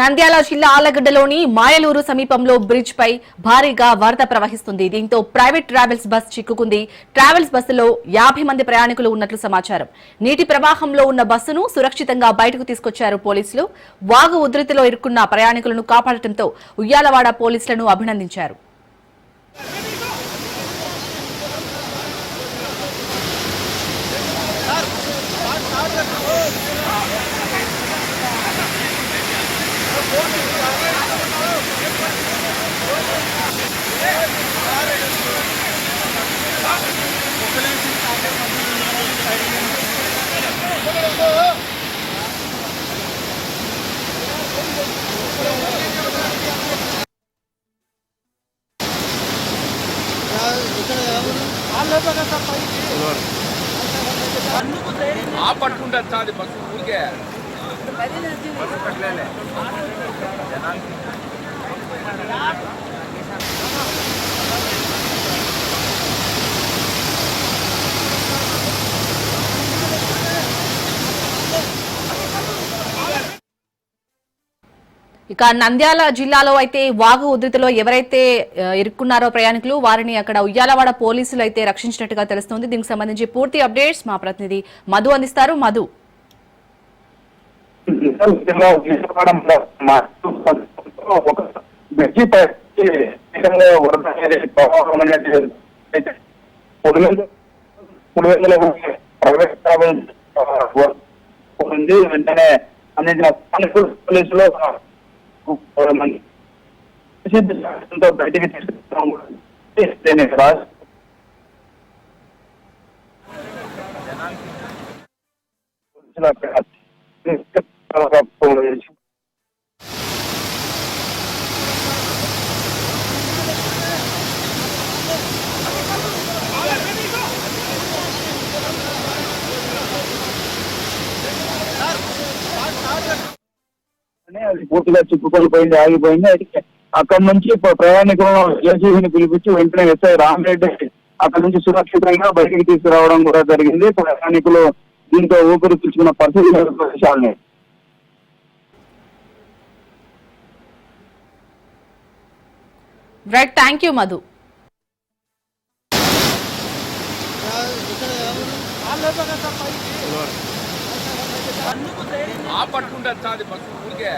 నంద్యాల జిల్లా ఆళ్లగడ్డలోని మాయలూరు సమీపంలో బ్రిడ్జ్ పై భారీగా వరద ప్రవహిస్తుంది. దీంతో ప్రైవేట్ ట్రావెల్స్ బస్ చిక్కుకుంది. ట్రావెల్స్ బస్సులో 50 మంది ప్రయాణికులు ఉన్నట్లు సమాచారం. నీటి ప్రవాహంలో ఉన్న బస్సును సురక్షితంగా బయటకు తీసుకొచ్చారు పోలీసులు. వాగు ఉధృతిలో ఇరుక్కున్న ప్రయాణికులను కాపాడటంతో ఉయ్యాలవాడ పోలీసులను అభినందించారు. పట్టుకుంటారు చాలు బస్సు ఊరికే ఇక నంద్యాల జిల్లాలో అయితే వాగు ఉధృతిలో ఎవరైతే ఇరుక్కున్నారో ప్రయాణికులు వారిని అక్కడ ఉయ్యాలవాడ పోలీసులు అయితే రక్షించినట్టుగా తెలుస్తోంది. దీనికి సంబంధించి పూర్తి అప్డేట్స్ మా ప్రతినిధి మధు అందిస్తారు. మధు, వెంటనే అందించిన పోలీసులు బయటికి తీసుకుంటాం. అది పూర్తిగా చిక్కుకొని పోయింది, ఆగిపోయింది. అయితే అక్కడ నుంచి ప్రయాణికులను ఏసీబీని పిలిపించి వెంటనే ఎస్ఐ రామరెడ్డి అక్కడ నుంచి సురక్షితంగా బయటికి తీసుకురావడం కూడా జరిగింది. ప్రయాణికులు దీంతో ఊపిరి పీల్చుకున్న పరిస్థితి. Right, thank you Madhu. పట్టుకుంటారు చాలు బస్సు ఊరికే